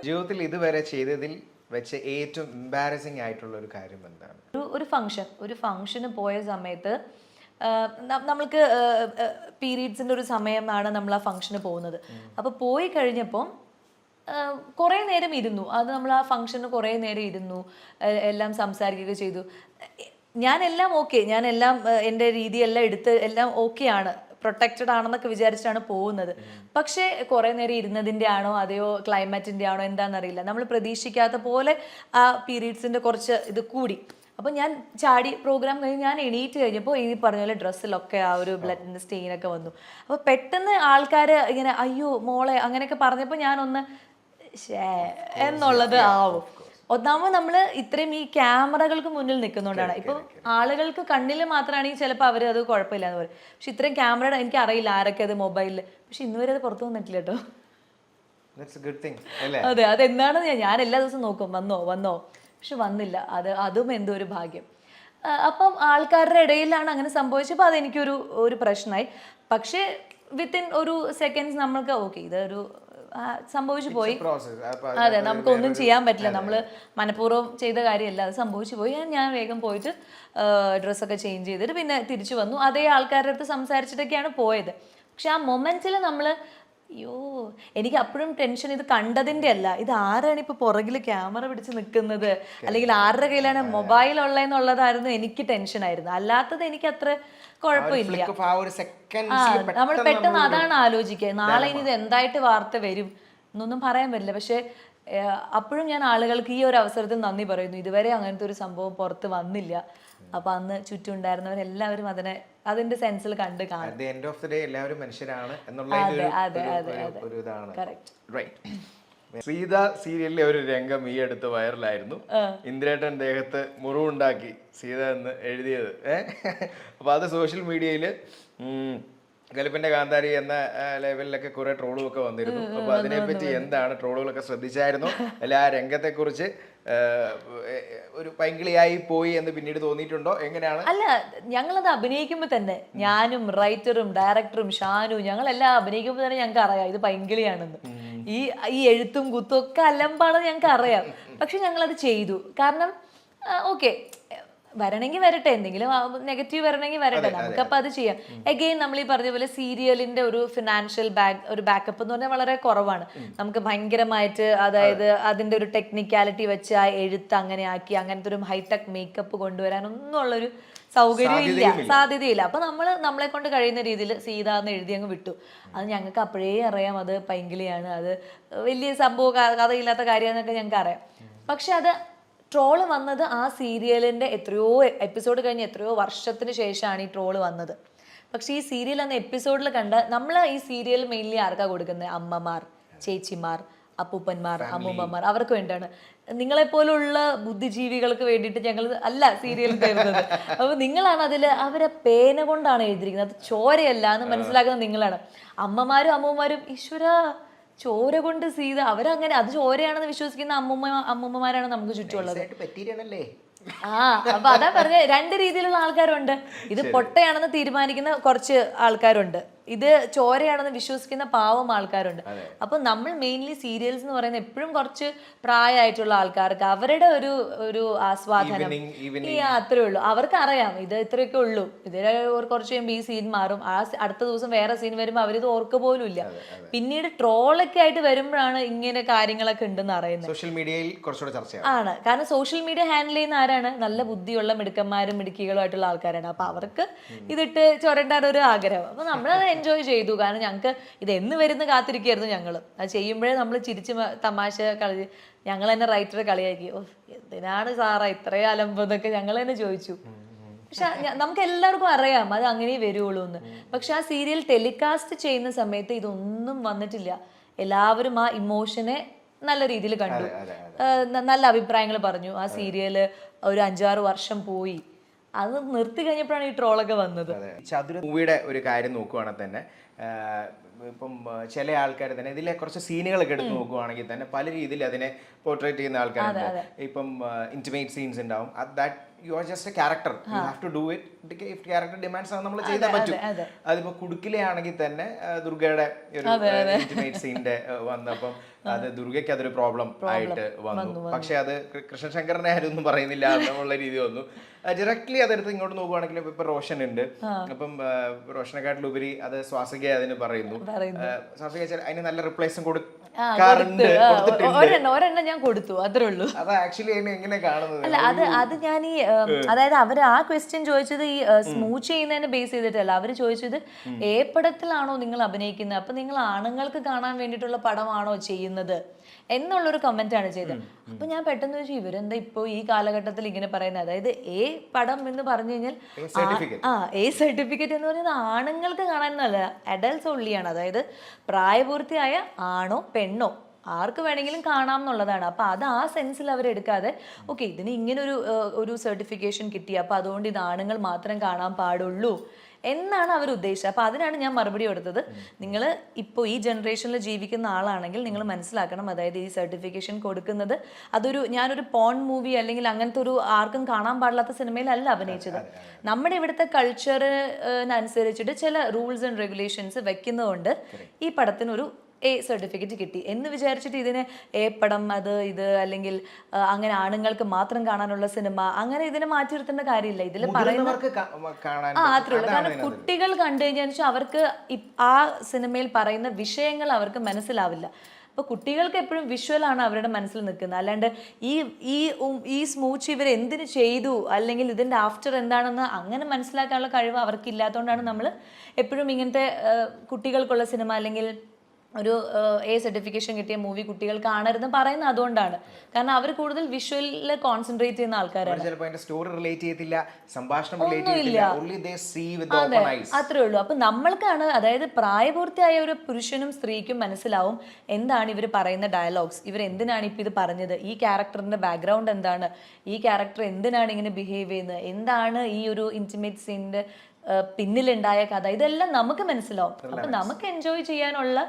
ജീവിതത്തിൽ ഇതുവരെ ചെയ്തതിൽ വെച്ച് ഏറ്റവും എംബാരസിംഗ് ആയിട്ടുള്ള ഒരു കാര്യം എന്താണ്? ഒരു ഫംഗ്ഷന് പോയ സമയത്ത് നമ്മൾക്ക് പീരീഡ്സിൻ്റെ ഒരു സമയമാണ് നമ്മൾ ആ ഫംഗ്ഷന് പോകുന്നത്. അപ്പോൾ പോയി കഴിഞ്ഞപ്പോൾ കുറേ നേരം ഇരുന്നു. അത് നമ്മൾ ആ ഫംഗ്ഷന് കുറേ നേരം ഇരുന്നു, എല്ലാം സംസാരിക്കുകയൊക്കെ ചെയ്തു. ഞാനെല്ലാം ഓക്കെ, ഞാനെല്ലാം എൻ്റെ രീതിയെല്ലാം എടുത്ത് എല്ലാം ഓക്കെയാണ്, പ്രൊട്ടക്റ്റഡ് ആണെന്നൊക്കെ വിചാരിച്ചിട്ടാണ് പോകുന്നത്. പക്ഷേ കുറേ നേരം ഇരുന്നതിൻ്റെ ആണോ അതെയോ ക്ലൈമറ്റിൻ്റെ ആണോ എന്താണെന്നറിയില്ല, നമ്മൾ പ്രതീക്ഷിക്കാത്ത പോലെ ആ പീരീഡ്സിൻ്റെ കുറച്ച് ഇത് കൂടി. അപ്പോൾ ഞാൻ ചാടി, പ്രോഗ്രാം കഴിഞ്ഞ് ഞാൻ എണീറ്റ് കഴിഞ്ഞപ്പോൾ ഈ പറഞ്ഞ പോലെ ഡ്രസ്സിലൊക്കെ ആ ഒരു ബ്ലഡിൻ്റെ സ്റ്റെയിനൊക്കെ വന്നു. അപ്പോൾ പെട്ടെന്ന് ആൾക്കാർ ഇങ്ങനെ അയ്യോ മോളെ അങ്ങനെയൊക്കെ പറഞ്ഞപ്പോൾ ഞാനൊന്ന് എന്നുള്ളത് ആവും. ഒന്നാമത് നമ്മൾ ഇത്രയും ഈ ക്യാമറകൾക്ക് മുന്നിൽ നിൽക്കുന്നതുകൊണ്ടാണ്. ഇപ്പം ആളുകൾക്ക് കണ്ണിൽ മാത്രമാണെങ്കിൽ ചിലപ്പോൾ അവർ അത് കുഴപ്പമില്ല എന്ന് പറയും. പക്ഷെ ഇത്രയും ക്യാമറയുടെ എനിക്ക് അറിയില്ല ആരൊക്കെ അത് മൊബൈലിൽ. പക്ഷെ ഇന്നുവരെ അത് പുറത്തു വന്നിട്ടില്ല കേട്ടോ. അതെ, അതെന്താണെന്ന് ഞാൻ എല്ലാ ദിവസവും നോക്കും, വന്നോ പക്ഷെ വന്നില്ല. അതും എന്തോ ഒരു ഭാഗ്യം. അപ്പം ആൾക്കാരുടെ ഇടയിലാണ് അങ്ങനെ സംഭവിച്ചപ്പോൾ അതെനിക്കൊരു പ്രശ്നമായി. പക്ഷേ വിത്തിൻ ഒരു സെക്കൻഡ്സ് നമ്മൾക്ക് ഓക്കെ ഇതൊരു സംഭവിച്ചു പോയി. അതെ, നമുക്കൊന്നും ചെയ്യാൻ പറ്റില്ല, നമ്മൾ മനഃപൂർവ്വം ചെയ്ത കാര്യമല്ല, അത് സംഭവിച്ചു പോയി. ഞാൻ വേഗം പോയിട്ട് ഡ്രസ്സൊക്കെ ചേഞ്ച് ചെയ്തിട്ട് പിന്നെ തിരിച്ചു വന്നു. അതേ ആൾക്കാരുടെ അടുത്ത് സംസാരിച്ചിട്ടൊക്കെയാണ് പോയത്. പക്ഷെ ആ മൊമെന്റിൽ നമ്മൾ അയ്യോ, എനിക്ക് അപ്പോഴും ടെൻഷൻ ഇത് കണ്ടതിൻ്റെ അല്ല, ഇത് ആരാണ് ഇപ്പോൾ പുറകിൽ ക്യാമറ പിടിച്ച് നിൽക്കുന്നത്, അല്ലെങ്കിൽ ആരുടെ കയ്യിലാണ് മൊബൈൽ ഉള്ളതെന്നുള്ളതായിരുന്നു എനിക്ക് ടെൻഷനായിരുന്നു. അല്ലാത്തത് എനിക്ക് അത്ര കുഴപ്പമില്ല. നമ്മൾ പെട്ടെന്ന് അതാണ് ആലോചിക്കുക, നാളെ ഇനി ഇത് എന്തായിട്ട് വാർത്ത വരും എന്നൊന്നും പറയാൻ പറ്റില്ല. പക്ഷെ അപ്പോഴും ഞാൻ ആളുകൾക്ക് ഈ ഒരു അവസരത്തിൽ നന്ദി പറയുന്നു. ഇതുവരെ അങ്ങനത്തെ ഒരു സംഭവം പുറത്ത് വന്നില്ല. അപ്പൊ അന്ന് ചുറ്റും ഉണ്ടായിരുന്നവരെല്ലാവരും അതിന്റെ സെൻസിൽ കണ്ട് കാണും. എല്ലാവരും മനുഷ്യരാണ് സീത സീരിയലിലെ ഒരു രംഗം ഈ അടുത്ത് വൈറലായിരുന്നു. ഇന്ദ്രേട്ടൻ ദേഹത്ത് മുറിവുണ്ടാക്കി സീത എന്ന് എഴുതിയത്. അപ്പൊ അത് സോഷ്യൽ മീഡിയയില് ഗൾഫിന്റെ കാന്താരി എന്ന ലെവലിലൊക്കെ കുറെ ട്രോളുകളൊക്കെ വന്നിരുന്നു. അപ്പൊ അതിനെപ്പറ്റി എന്താണ്, ട്രോളുകളൊക്കെ ശ്രദ്ധിച്ചായിരുന്നു അല്ല? ആ രംഗത്തെ കുറിച്ച് ഒരു പൈങ്കിളിയായി പോയി എന്ന് പിന്നീട് തോന്നിയിട്ടുണ്ടോ? എങ്ങനെയാണ്? അല്ല, ഞങ്ങളത് അഭിനയിക്കുമ്പോൾ തന്നെ, ഞാനും റൈറ്ററും ഡയറക്ടറും ഷാനു, ഞങ്ങളെല്ലാം അഭിനയിക്കുമ്പോൾ തന്നെ ഞങ്ങൾക്ക് അറിയാം ഇത് പൈങ്കിളിയാണെന്ന്. ഈ എഴുത്തും കുത്തും ഒക്കെ അലമ്പാണെന്ന് ഞങ്ങൾക്ക് അറിയാം. പക്ഷെ ഞങ്ങളത് ചെയ്തു. കാരണം ഓക്കെ, വരണമെങ്കിൽ വരട്ടെ, എന്തെങ്കിലും നെഗറ്റീവ് വരണമെങ്കിൽ വരട്ടെ, നമുക്കപ്പോൾ അത് ചെയ്യാം. എഗെയിൻ നമ്മൾ ഈ പറഞ്ഞ പോലെ സീരിയലിന്റെ ഒരു ഫിനാൻഷ്യൽ ബാക്കപ്പ് എന്ന് പറഞ്ഞാൽ വളരെ കുറവാണ്. നമുക്ക് ഭയങ്കരമായിട്ട്, അതായത് അതിന്റെ ഒരു ടെക്നിക്കാലിറ്റി വെച്ച് ആ എഴുത്ത് അങ്ങനെ ആക്കി അങ്ങനത്തെ ഒരു ഹൈടെക് മേക്കപ്പ് കൊണ്ടുവരാനൊന്നും ഉള്ളൊരു സാധ്യതയില്ല. അപ്പൊ നമ്മളെ കൊണ്ട് കഴിയുന്ന രീതിയിൽ സീത എന്ന് എഴുതി അങ്ങ് വിട്ടു. അത് ഞങ്ങൾക്ക് അപ്പോഴേ അറിയാം അത് പൈങ്കിളിയാണ്, അത് വലിയ സംഭവം കഥയില്ലാത്ത കാര്യമെന്നൊക്കെ ഞങ്ങൾക്ക് അറിയാം. പക്ഷെ അത് ട്രോള് വന്നത് ആ സീരിയലിന്റെ എത്രയോ എപ്പിസോഡ് കഴിഞ്ഞ് എത്രയോ വർഷത്തിന് ശേഷമാണ് ഈ ട്രോള് വന്നത്. പക്ഷെ ഈ സീരിയൽ എന്ന എപ്പിസോഡിൽ കണ്ട് നമ്മൾ ഈ സീരിയൽ മെയിൻലി ആർക്കാ കൊടുക്കുന്നത്? അമ്മമാർ, ചേച്ചിമാർ, അപ്പൂപ്പന്മാർ, അമ്മൂമ്മമാർ, അവർക്ക് വേണ്ടിയാണ്. നിങ്ങളെപ്പോലുള്ള ബുദ്ധിജീവികൾക്ക് വേണ്ടിയിട്ട് ഞങ്ങൾ അല്ല സീരിയൽ തരുന്നത്. അപ്പൊ നിങ്ങളാണ് അതില് അവരെ പേന കൊണ്ടാണ് എഴുതിയിരിക്കുന്നത്, അത് ചോരയല്ല എന്ന് മനസ്സിലാക്കുന്നത് നിങ്ങളാണ്. അമ്മമാരും അമ്മൂമ്മമാരും ഈശ്വര ചോര കൊണ്ട് സീത, അവരങ്ങനെ അത് ചോരയാണെന്ന് വിശ്വസിക്കുന്ന അമ്മൂമ്മമാരാണ് നമുക്ക് ചുറ്റുമുള്ളത്. അപ്പൊ അതാ പറഞ്ഞ, രണ്ട് രീതിയിലുള്ള ആൾക്കാരുണ്ട്. ഇത് പൊട്ടയാണെന്ന് തീരുമാനിക്കുന്ന കുറച്ച് ആൾക്കാരുണ്ട്, ഇത് ചോരയാണെന്ന് വിശ്വസിക്കുന്ന പാവം ആൾക്കാരുണ്ട്. അപ്പൊ നമ്മൾ മെയിൻലി സീരിയൽസ് എന്ന് പറയുന്നത് എപ്പോഴും കുറച്ച് പ്രായമായിട്ടുള്ള ആൾക്കാർക്ക് അവരുടെ ഒരു ആസ്വാദനം അത്രേ ഉള്ളൂ. അവർക്ക് അറിയാം ഇത് ഇത്രയൊക്കെ ഉള്ളൂ, ഇതിൽ കുറച്ച് കഴിയുമ്പോൾ ഈ സീൻ മാറും, അടുത്ത ദിവസം വേറെ സീൻ വരുമ്പോൾ അവരിത് ഓർക്ക പോലും ഇല്ല. പിന്നീട് ട്രോളൊക്കെ ആയിട്ട് വരുമ്പോഴാണ് ഇങ്ങനെ കാര്യങ്ങളൊക്കെ ഉണ്ടെന്ന് അറിയുന്നത്. സോഷ്യൽ മീഡിയയിൽ കുറച്ചുകൂടെ ആണ്. കാരണം സോഷ്യൽ മീഡിയ ഹാൻഡിൽ ചെയ്യുന്ന ആരാണ്? നല്ല ബുദ്ധിയുള്ള മിടുക്കന്മാരും മിടുക്കികളും ആയിട്ടുള്ള ആൾക്കാരാണ്. അപ്പൊ അവർക്ക് ഇതിട്ട് ചൊരണ്ടാൻ ഒരു ആഗ്രഹം. അപ്പൊ നമ്മളത് എൻജോയ് ചെയ്തു. കാരണം ഞങ്ങൾക്ക് ഇത് എന്ന് വരുന്ന കാത്തിരിക്കുകയായിരുന്നു. ഞങ്ങൾ അത് ചെയ്യുമ്പോഴേ നമ്മൾ ചിരിച്ച് തമാശ കളി, ഞങ്ങൾ തന്നെ റൈറ്ററെ കളിയാക്കി, ഓ എന്തിനാണ് സാറാ ഇത്രയും അലമ്പെന്നൊക്കെ ഞങ്ങൾ തന്നെ ചോദിച്ചു. പക്ഷെ നമുക്ക് എല്ലാവർക്കും അറിയാം അത് അങ്ങനെ വരുള്ളൂ എന്ന്. പക്ഷെ ആ സീരിയൽ ടെലികാസ്റ്റ് ചെയ്യുന്ന സമയത്ത് ഇതൊന്നും വന്നിട്ടില്ല. എല്ലാവരും ആ ഇമോഷനെ നല്ല രീതിയിൽ കണ്ടു, നല്ല അഭിപ്രായങ്ങൾ പറഞ്ഞു. ആ സീരിയല് ഒരു 5-6 വർഷം പോയി, അത് നിർത്തി കഴിഞ്ഞപ്പോഴാണ് ഈ ട്രോളൊക്കെ വന്നത്. ചതുര മൂവിയുടെ ഒരു കാര്യം നോക്കുവാണെങ്കിൽ തന്നെ ഇപ്പം ചില ആൾക്കാർ തന്നെ ഇതിലെ കുറച്ച് സീനുകളൊക്കെ എടുത്ത് നോക്കുവാണെങ്കിൽ തന്നെ പല രീതിയിൽ അതിനെ പോർട്രേറ്റ് ചെയ്യുന്ന ആൾക്കാരുണ്ട്. ഇപ്പം ഇന്റിമേറ്റ് സീൻസ് ഉണ്ടാവും, that you are just a character, you have to do it, if character demands ആണ് നമ്മൾ ചെയ്താൽ പറ്റും. അതിപ്പോ കുടുക്കിലെ ആണെങ്കിൽ തന്നെ ദുർഗയുടെ ഒരു ഇന്റിമേറ്റ് സീനിന്റെ വന്നപ്പം അത് ദുർഗയ്ക്ക് അതൊരു പ്രോബ്ലം ആയിട്ട് വന്നു. പക്ഷെ അത് കൃഷ്ണശങ്കറിനെ ആരും ഒന്നും പറയുന്നില്ല എന്നുള്ള രീതി വന്നു. ഡയറക്ട്ലി അതെടുത്ത് ഇങ്ങോട്ട് നോക്കുവാണെങ്കിൽ ഇപ്പൊ റോഷൻ ഉണ്ട്, അപ്പം റോഷനെക്കാട്ടിലുപരി അത് സ്വാസിക അതിന് പറയുന്നു. സ്വാസിക അതിന് നല്ല റിപ്ലേസും ഒരെണ്ണം ഞാൻ കൊടുത്തു, അത്രേ ഉള്ളൂ. അത് ആക്ച്വലി എങ്ങനെ കാണുന്നത് അല്ല, അത് ഞാൻ ഈ അതായത് അവര് ആ ക്വസ്റ്റ്യൻ ചോദിച്ചത് ഈ സ്മൂച്ച് ചെയ്യുന്നതിനെ ബേസ് ചെയ്തിട്ടല്ല. അവര് ചോദിച്ചത് പടത്തിലാണോ നിങ്ങൾ അഭിനയിക്കുന്നത്, അപ്പൊ നിങ്ങൾ ആണുങ്ങൾക്ക് കാണാൻ വേണ്ടിയിട്ടുള്ള പടമാണോ ചെയ്യുന്നത് എന്നുള്ളൊരു കമന്റ് ആണ് ചെയ്തത്. അപ്പൊ ഞാൻ പെട്ടെന്ന് ചോദിച്ചു, ഇവരെന്താ ഇപ്പൊ ഈ കാലഘട്ടത്തിൽ ഇങ്ങനെ പറയുന്നത്? അതായത് പടം എന്ന് പറഞ്ഞു കഴിഞ്ഞാൽ സർട്ടിഫിക്കറ്റ് എന്ന് പറയുന്നത് ആണുങ്ങൾക്ക് കാണാനല്ല, അഡൽട്സ് ഒള്ളിയാണ്. അതായത് പ്രായപൂർത്തിയായ ആണോ പെണ്ണോ ആർക്ക് വേണമെങ്കിലും കാണാം എന്നുള്ളതാണ്. അപ്പൊ അത് ആ സെൻസിൽ അവരെടുക്കാതെ ഓക്കെ ഇതിന് ഇങ്ങനെ ഒരു സർട്ടിഫിക്കേഷൻ കിട്ടി, അപ്പൊ അതുകൊണ്ട് ഇത് ആണുങ്ങൾ മാത്രം കാണാൻ പാടുള്ളൂ എന്നാണ് അവർ ഉദ്ദേശിച്ചത്. അപ്പൊ അതിനാണ് ഞാൻ മറുപടി കൊടുത്തത്. നിങ്ങൾ ഇപ്പോൾ ഈ ജനറേഷനിൽ ജീവിക്കുന്ന ആളാണെങ്കിൽ നിങ്ങൾ മനസ്സിലാക്കണം, അതായത് ഈ സർട്ടിഫിക്കേഷൻ കൊടുക്കുന്നത് ഞാനൊരു പോൺ മൂവി അല്ലെങ്കിൽ അങ്ങനത്തെ ഒരു ആർക്കും കാണാൻ പാടില്ലാത്ത സിനിമയിലല്ല അഭിനയിച്ചത്. നമ്മുടെ ഇവിടുത്തെ കൾച്ചറിനനുസരിച്ചിട്ട് ചില റൂൾസ് ആൻഡ് റെഗുലേഷൻസ് വെക്കുന്നതുകൊണ്ട് ഈ പടത്തിനൊരു സർട്ടിഫിക്കറ്റ് കിട്ടി എന്ന് വിചാരിച്ചിട്ട് ഇതിനെ പടം ഇത് അല്ലെങ്കിൽ അങ്ങനെ ആണുങ്ങൾക്ക് മാത്രം കാണാനുള്ള സിനിമ അങ്ങനെ ഇതിനെ മാറ്റി നിർത്തേണ്ട കാര്യമില്ല. ഇതിൽ പറയുന്ന അത്രേ ഉള്ളൂ. കാരണം കുട്ടികൾ കണ്ടു കഴിഞ്ഞാൽ അവർക്ക് ആ സിനിമയിൽ പറയുന്ന വിഷയങ്ങൾ അവർക്ക് മനസ്സിലാവില്ല. അപ്പൊ കുട്ടികൾക്ക് എപ്പോഴും വിഷ്വലാണ് അവരുടെ മനസ്സിൽ നിൽക്കുന്നത്. അല്ലാണ്ട് ഈ സ്മൂച്ച് ഇവർ എന്തിനു ചെയ്തു അല്ലെങ്കിൽ ഇതിന്റെ ആഫ്റ്റർ എന്താണെന്ന് അങ്ങനെ മനസ്സിലാക്കാനുള്ള കഴിവ് അവർക്കില്ലാത്തതുകൊണ്ടാണ് നമ്മൾ എപ്പോഴും ഇങ്ങനത്തെ കുട്ടികൾക്കുള്ള സിനിമ അല്ലെങ്കിൽ ഒരു സർട്ടിഫിക്കേഷൻ കിട്ടിയ മൂവി കുട്ടികൾ കാണരുതെന്ന് പറയുന്നത് അതുകൊണ്ടാണ്. കാരണം അവർ കൂടുതൽ വിഷ്വലിൽ കോൺസെൻട്രേറ്റ് ചെയ്യുന്ന ആൾക്കാരാണ്. അത്രേ ഉള്ളൂ. അപ്പൊ നമ്മൾക്കാണ്, അതായത് പ്രായപൂർത്തിയായ ഒരു പുരുഷനും സ്ത്രീക്കും മനസ്സിലാവും എന്താണ് ഇവർ പറയുന്ന ഡയലോഗ്സ്, ഇവർ എന്തിനാണ് ഇപ്പൊ ഇത് പറഞ്ഞത്, ഈ ക്യാരക്ടറിന്റെ ബാക്ക്ഗ്രൗണ്ട് എന്താണ്, ഈ ക്യാരക്ടർ എന്തിനാണ് ഇങ്ങനെ ബിഹേവ് ചെയ്യുന്നത്, എന്താണ് ഈ ഒരു ഇന്റിമേറ്റ് സീനിന്റെ പിന്നിലുണ്ടായ കഥ, ഇതെല്ലാം നമുക്ക് മനസ്സിലാവും. അപ്പൊ നമുക്ക് എൻജോയ് ചെയ്യാനുള്ള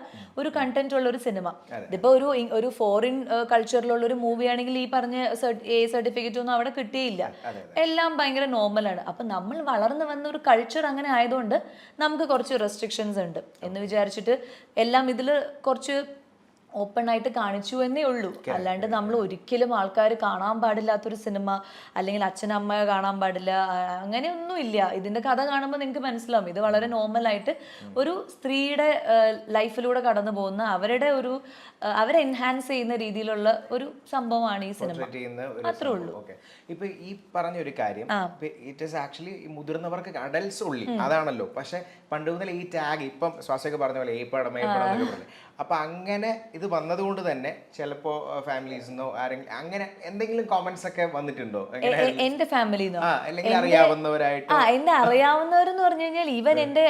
ഒരു കണ്ടന്റ് ഉള്ള ഒരു സിനിമ. ഇതിപ്പോ ഒരു ഫോറിൻ കൾച്ചറിലുള്ള ഒരു മൂവി ആണെങ്കിൽ ഈ പറഞ്ഞ സർട്ടിഫിക്കറ്റ് ഒന്നും അവിടെ കിട്ടിയില്ല, എല്ലാം ഭയങ്കര നോർമലാണ്. അപ്പൊ നമ്മൾ വളർന്നു വന്ന ഒരു കൾച്ചർ അങ്ങനെ ആയതുകൊണ്ട് നമുക്ക് കുറച്ച് റെസ്ട്രിക്ഷൻസ് ഉണ്ട് എന്ന് വിചാരിച്ചിട്ട് എല്ലാം ഇതിൽ കുറച്ച് ഓപ്പൺ ആയിട്ട് കാണിച്ചു എന്നേ ഉള്ളൂ. അല്ലാണ്ട് നമ്മൾ ഒരിക്കലും ആൾക്കാർ കാണാൻ പാടില്ലാത്തൊരു സിനിമ അല്ലെങ്കിൽ അച്ഛനമ്മ കാണാൻ പാടില്ല അങ്ങനെയൊന്നും ഇല്ല. ഇതിന്റെ കഥ കാണുമ്പോൾ നിങ്ങൾക്ക് മനസ്സിലാവും ഇത് വളരെ നോർമലായിട്ട് ഒരു സ്ത്രീയുടെ ലൈഫിലൂടെ കടന്നു പോകുന്ന അവരെ എൻഹാൻസ് ചെയ്യുന്ന രീതിയിലുള്ള ഒരു സംഭവമാണ് ഈ സിനിമ. അത്രേ ഉള്ളൂ. ഇപ്പൊ ഈ പറഞ്ഞ ഒരു കാര്യം ഇറ്റ് ഈസ് ആക്ച്വലി മുതിർന്നവർക്ക് അഡൽട്സ് ഉള്ളി അതാണല്ലോ. പക്ഷെ പണ്ട് മുതൽ ഈ ടാഗ് ഇപ്പം ശ്വാസൊക്കെ പറഞ്ഞ പോലെ ഏപ്പടം എന്നൊക്കെ പറഞ്ഞു. അപ്പൊ അങ്ങനെ ഇത് വന്നതുകൊണ്ട് തന്നെ ചിലപ്പോ ഫാമിലീസിന്നോ ആരെങ്കിലും അങ്ങനെ എന്തെങ്കിലും കോമന്റ്സ് ഒക്കെ വന്നിട്ടുണ്ടോ? എന്റെ ഫാമിലിന്നോ അല്ലെങ്കിൽ അറിയാവുന്നവരായിട്ട്? എന്റെ അറിയാവുന്നവരെന്ന് പറഞ്ഞു കഴിഞ്ഞാൽ ഈവൻ എന്റെ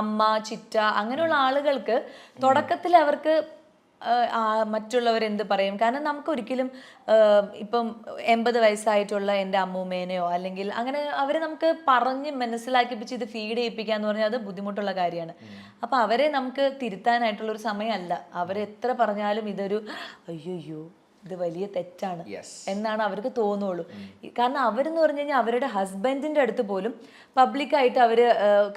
അമ്മ ചിറ്റ അങ്ങനെയുള്ള ആളുകൾക്ക് തുടക്കത്തിൽ അവർക്ക് മറ്റുള്ളവരെന്ത് പറയും, കാരണം നമുക്ക് ഒരിക്കലും ഇപ്പം 80 വയസ്സായിട്ടുള്ള എൻ്റെ അമ്മൂമ്മേനെയോ അല്ലെങ്കിൽ അങ്ങനെ അവരെ നമുക്ക് പറഞ്ഞ് മനസ്സിലാക്കിപ്പിച്ച് ഇത് ഫീഡ് ചെയ്യിപ്പിക്കാന്ന് പറഞ്ഞാൽ അത് ബുദ്ധിമുട്ടുള്ള കാര്യമാണ്. അപ്പൊ അവരെ നമുക്ക് തിരുത്താനായിട്ടുള്ളൊരു സമയമല്ല. അവരെത്ര പറഞ്ഞാലും ഇതൊരു അയ്യോ ഇത് വലിയ തെറ്റാണ് എന്നാണ് അവർക്ക് തോന്നുള്ളൂ. കാരണം അവരെന്ന് പറഞ്ഞു കഴിഞ്ഞാൽ അവരുടെ ഹസ്ബൻഡിന്റെ അടുത്ത് പോലും പബ്ലിക്കായിട്ട് അവര്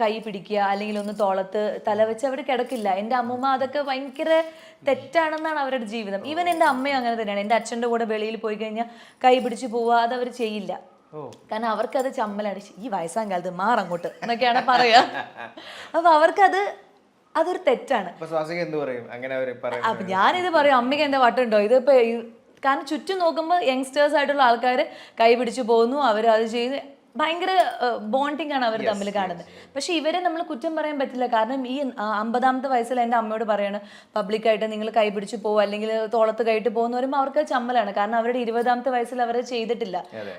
കൈ പിടിക്കുക അല്ലെങ്കിൽ ഒന്ന് തോളത്ത് തലവെച്ച് അവർ കിടക്കില്ല. എൻ്റെ അമ്മൂമ്മ അതൊക്കെ ഭയങ്കര തെറ്റാണെന്നാണ് അവരുടെ ജീവിതം. ഈവൻ എൻ്റെ അമ്മയും അങ്ങനെ തന്നെയാണ്. എൻ്റെ അച്ഛൻ്റെ കൂടെ വെളിയിൽ പോയി കഴിഞ്ഞാൽ കൈ പിടിച്ച് പോവുക അതവർ ചെയ്യില്ല. കാരണം അവർക്കത് ചമ്മലാണ്. ഈ വയസ്സാം കാലത്ത് മാറങ്ങോട്ട് എന്നൊക്കെയാണ് പറയാ. അപ്പൊ അതൊരു തെറ്റാണ്. അപ്പൊ ഞാനിത് പറയും, അമ്മയ്ക്ക് എന്താ വട്ടുണ്ടോ ഇതിപ്പോ? കാരണം ചുറ്റും നോക്കുമ്പോൾ യങ്സ്റ്റേഴ്സ് ആയിട്ടുള്ള ആൾക്കാർ കൈ പിടിച്ചു പോകുന്നു, അവരത് ചെയ്യുന്നു, ഭയങ്കര ബോണ്ടിങ് ആണ് അവർ തമ്മിൽ കാണുന്നത്. പക്ഷെ ഇവരെ നമ്മൾ കുറ്റം പറയാൻ പറ്റില്ല. കാരണം ഈ 50ാമത്തെ വയസ്സിൽ എൻ്റെ അമ്മയോട് പറയാണ് പബ്ലിക്കായിട്ട് നിങ്ങൾ കൈ പിടിച്ച് പോകും അല്ലെങ്കിൽ തോളത്ത് കൈയിട്ട് പോകുന്ന പറയുമ്പോൾ അവർക്ക് ചമ്മലാണ്. കാരണം അവരുടെ 20ാമത്തെ വയസ്സിൽ അവർ ചെയ്തിട്ടില്ല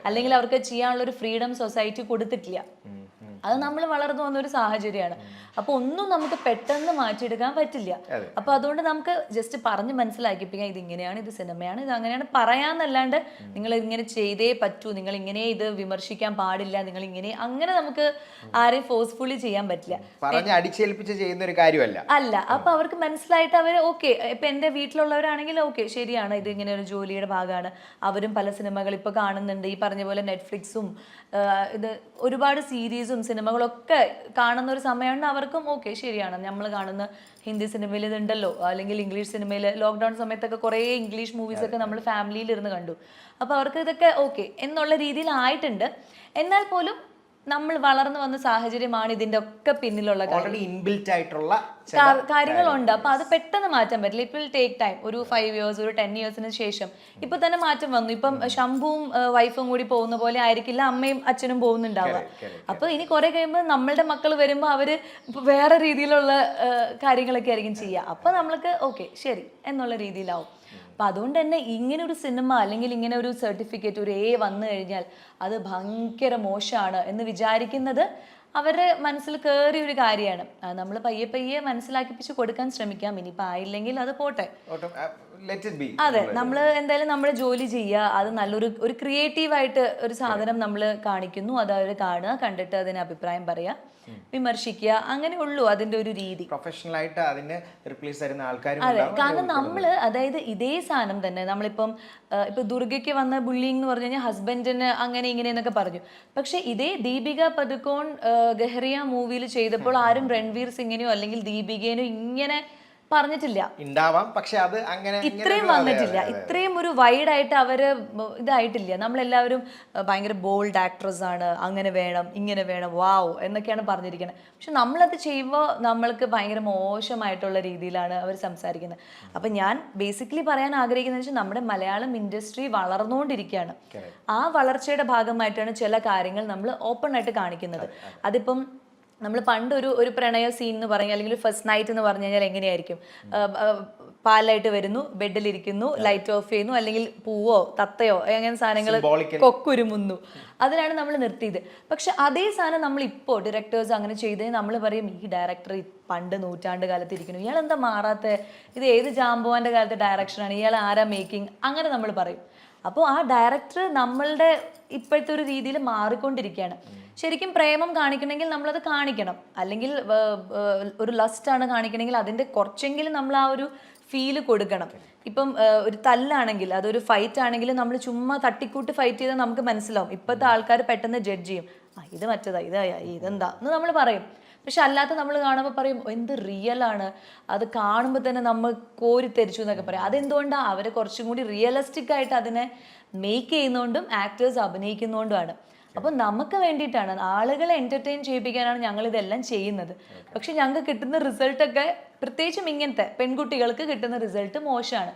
അല്ലെങ്കിൽ അവർക്ക് ചെയ്യാനുള്ള ഒരു ഫ്രീഡം സൊസൈറ്റി കൊടുത്തിട്ടില്ല. അത് നമ്മൾ വളർന്നു വന്ന ഒരു സാഹചര്യമാണ്. അപ്പൊ ഒന്നും നമുക്ക് പെട്ടെന്ന് മാറ്റിയെടുക്കാൻ പറ്റില്ല. അപ്പൊ അതുകൊണ്ട് നമുക്ക് ജസ്റ്റ് പറഞ്ഞ് മനസ്സിലാക്കിപ്പിക്കാം, ഇത് ഇങ്ങനെയാണ്, ഇത് സിനിമയാണ്, ഇത് അങ്ങനെയാണ് പറയാന്നല്ലാണ്ട് നിങ്ങൾ ഇങ്ങനെ ചെയ്തേ പറ്റൂ, നിങ്ങൾ ഇങ്ങനെ ഇത് വിമർശിക്കാൻ പാടില്ല, നിങ്ങൾ ഇങ്ങനെ അങ്ങനെ നമുക്ക് ആരെയും ഫോഴ്സ്ഫുള്ളി ചെയ്യാൻ പറ്റില്ല. പറഞ്ഞ് അടിച്ചേൽപ്പിച്ച് ചെയ്യുന്ന ഒരു കാര്യമല്ല. അല്ല. അപ്പൊ അവർക്ക് മനസ്സിലായിട്ട് അവർ ഓക്കെ, ഇപ്പൊ എന്റെ വീട്ടിലുള്ളവരാണെങ്കിൽ ഓക്കെ ശരിയാണ്, ഇത് ഇങ്ങനെ ഒരു ജോലിയുടെ ഭാഗമാണ്, അവരും പല സിനിമകൾ ഇപ്പൊ കാണുന്നുണ്ട്, ഈ പറഞ്ഞ പോലെ നെറ്റ്ഫ്ലിക്സും ഇത് ഒരുപാട് സീരീസും സിനിമകളൊക്കെ കാണുന്ന ഒരു സമയമാണ്. അവർക്കും ഓക്കെ ശരിയാണ്, നമ്മൾ കാണുന്ന ഹിന്ദി സിനിമയിൽ ഇതുണ്ടല്ലോ, അല്ലെങ്കിൽ ഇംഗ്ലീഷ് സിനിമയിൽ ലോക്ക്ഡൗൺ സമയത്തൊക്കെ കുറേ ഇംഗ്ലീഷ് മൂവീസ് ഒക്കെ നമ്മൾ ഫാമിലിയിൽ ഇരുന്ന് കണ്ടു. അപ്പോൾ അവർക്ക് ഇതൊക്കെ ഓക്കെ എന്നുള്ള രീതിയിലായിട്ടുണ്ട്. എന്നാൽ പോലും നമ്മൾ വളർന്നു വന്ന സാഹചര്യമാണ് ഇതിന്റെ ഒക്കെ പിന്നിലുള്ള ഇൻബിൽറ്റ് ആയിട്ടുള്ള കാര്യങ്ങളുണ്ട്. അപ്പൊ അത് പെട്ടെന്ന് മാറ്റാൻ പറ്റില്ല. It will take time. ഒരു 5 years, ഒരു 10 yearsന് ശേഷം ഇപ്പൊ തന്നെ മാറ്റം വന്നു. ഇപ്പം ശംഭുവും വൈഫും കൂടി പോകുന്ന പോലെ ആയിരിക്കില്ല അമ്മയും അച്ഛനും പോകുന്നുണ്ടാവുക. അപ്പൊ ഇനി കുറെ കഴിയുമ്പോൾ നമ്മളുടെ മക്കൾ വരുമ്പോൾ അവര് വേറെ രീതിയിലുള്ള കാര്യങ്ങളൊക്കെ ആയിരിക്കും ചെയ്യുക. അപ്പൊ നമ്മൾക്ക് ഓക്കെ ശരി എന്നുള്ള രീതിയിലാവും. അപ്പം അതുകൊണ്ട് തന്നെ ഇങ്ങനെ ഒരു സിനിമ അല്ലെങ്കിൽ ഇങ്ങനെ ഒരു സർട്ടിഫിക്കറ്റ് ഒരു A വന്നു കഴിഞ്ഞാൽ അത് ഭയങ്കര മോശമാണ് എന്ന് വിചാരിക്കുന്നത് അവരുടെ മനസ്സിൽ കയറിയ ഒരു കാര്യമാണ്. നമ്മൾ പയ്യെ പയ്യെ മനസ്സിലാക്കിപ്പിച്ച് കൊടുക്കാൻ ശ്രമിക്കാം. ഇനിയിപ്പോൾ ആയില്ലെങ്കിൽ അത് പോട്ടെ. അതെ, നമ്മൾ എന്തായാലും നമ്മുടെ ജോലി ചെയ്യുക. അത് നല്ലൊരു ക്രിയേറ്റീവായിട്ട് ഒരു സാധനം നമ്മൾ കാണിക്കുന്നു, അത് അവർ കാണുക, കണ്ടിട്ട് അതിന് അഭിപ്രായം പറയുക, വിമർശിക്കുക, അങ്ങനെ ഉള്ളൂ അതിന്റെ ഒരു രീതി. പ്രൊഫഷണൽ ആയിട്ട് അതിന് റിപ്ലേസ് തരുന്ന ആൾക്കാരും. അതെ, കാരണം നമ്മള് അതായത് ഇതേ സാധനം തന്നെ നമ്മളിപ്പം ഇപ്പൊ ദുർഗയ്ക്ക് വന്ന ബുള്ളിങ് എന്ന് പറഞ്ഞു കഴിഞ്ഞാൽ ഹസ്ബൻഡിന് അങ്ങനെ ഇങ്ങനെ എന്നൊക്കെ പറഞ്ഞു. പക്ഷെ ഇതേ ദീപിക പദുക്കോൺ ഗഹറിയ മൂവിയിൽ ചെയ്തപ്പോൾ ആരും രൺവീർ സിംഗിനെയോ അല്ലെങ്കിൽ ദീപികേനോ ഇങ്ങനെ പറഞ്ഞിട്ടില്ല. ഉണ്ടാവാം, പക്ഷെ അത് അങ്ങനെ ഇത്രയും വന്നിട്ടില്ല. ഇത്രയും ഒരു വൈഡ് ആയിട്ട് അവര് ഇതായിട്ടില്ല. നമ്മളെല്ലാവരും ഭയങ്കര ബോൾഡ് ആക്ട്രസ് ആണ്, അങ്ങനെ വേണം ഇങ്ങനെ വേണം വാവ് എന്നൊക്കെയാണ് പറഞ്ഞിരിക്കുന്നത്. പക്ഷെ നമ്മളത് ചെയ്യുമ്പോൾ നമ്മൾക്ക് ഭയങ്കര മോശമായിട്ടുള്ള രീതിയിലാണ് അവർ സംസാരിക്കുന്നത്. അപ്പൊ ഞാൻ ബേസിക്കലി പറയാൻ ആഗ്രഹിക്കുന്നത് വെച്ചാൽ നമ്മുടെ മലയാളം ഇൻഡസ്ട്രി വളർന്നുകൊണ്ടിരിക്കുകയാണ്. ആ വളർച്ചയുടെ ഭാഗമായിട്ടാണ് ചില കാര്യങ്ങൾ നമ്മൾ ഓപ്പൺ ആയിട്ട് കാണിക്കുന്നത്. അതിപ്പം നമ്മൾ പണ്ട് ഒരു പ്രണയ സീൻ എന്ന് പറഞ്ഞാൽ അല്ലെങ്കിൽ ഫസ്റ്റ് നൈറ്റ് എന്ന് പറഞ്ഞു കഴിഞ്ഞാൽ എങ്ങനെയായിരിക്കും? പാലായിട്ട് വരുന്നു, ബെഡിലിരിക്കുന്നു, ലൈറ്റ് ഓഫ് ചെയ്യുന്നു, അല്ലെങ്കിൽ പൂവോ തത്തയോ അങ്ങനെ സാധനങ്ങൾ കൊക്കുരുമുന്നു, അതിനാണ് നമ്മൾ നിർത്തിയത്. പക്ഷെ അതേ സാധനം നമ്മൾ ഇപ്പോൾ ഡയറക്ടേഴ്സ് അങ്ങനെ ചെയ്തേ നമ്മൾ പറയും ഈ ഡയറക്ടർ പണ്ട് നൂറ്റാണ്ട് കാലത്ത് ഇരിക്കുന്നു, ഇയാൾ എന്താ മാറാത്ത, ഇത് ഏത് ജാമ്പവാന്റെ കാലത്തെ ഡയറക്ഷനാണ്, ഇയാൾ ആരാ മേക്കിംഗ്, അങ്ങനെ നമ്മൾ പറയും. അപ്പോൾ ആ ഡയറക്ടർ നമ്മളുടെ ഇപ്പോഴത്തെ ഒരു രീതിയിൽ മാറിക്കൊണ്ടിരിക്കുകയാണ്. ശരിക്കും പ്രേമം കാണിക്കണമെങ്കിൽ നമ്മളത് കാണിക്കണം, അല്ലെങ്കിൽ ഒരു ലസ്റ്റാണ് കാണിക്കണമെങ്കിൽ അതിൻ്റെ കുറച്ചെങ്കിലും നമ്മൾ ആ ഒരു ഫീല് കൊടുക്കണം. ഇപ്പം ഒരു തല്ലാണെങ്കിൽ അതൊരു ഫൈറ്റ് ആണെങ്കിൽ നമ്മൾ ചുമ്മാ തട്ടിക്കൂട്ട് ഫൈറ്റ് ചെയ്താൽ നമുക്ക് മനസ്സിലാവും. ഇപ്പോഴത്തെ ആൾക്കാർ പെട്ടെന്ന് ജഡ്ജ് ചെയ്യും, ഇത് മറ്റേതാ, ഇതെന്താ എന്ന് നമ്മൾ പറയും. പക്ഷെ അല്ലാത്ത നമ്മൾ കാണുമ്പോൾ പറയും എന്ത് റിയൽ ആണ്, അത് കാണുമ്പോൾ തന്നെ നമ്മൾ കോരിത്തെരിച്ചു എന്നൊക്കെ പറയും. അതെന്തുകൊണ്ടാണ്? അവർ കുറച്ചും കൂടി റിയലിസ്റ്റിക് ആയിട്ട് അതിനെ മേക്ക് ചെയ്യുന്നതുകൊണ്ടും ആക്ടേഴ്സ് അഭിനയിക്കുന്നതുകൊണ്ടുമാണ്. അപ്പോൾ നമുക്ക് വേണ്ടിയിട്ടാണ്, ആളുകളെ എൻ്റർടൈൻ ചെയ്യിപ്പിക്കാനാണ് ഞങ്ങൾ ഇതെല്ലാം ചെയ്യുന്നത്. പക്ഷെ ഞങ്ങൾക്ക് കിട്ടുന്ന റിസൾട്ടൊക്കെ പ്രത്യേകിച്ചും ഇങ്ങനത്തെ പെൺകുട്ടികൾക്ക് കിട്ടുന്ന റിസൾട്ട് മോശമാണ്.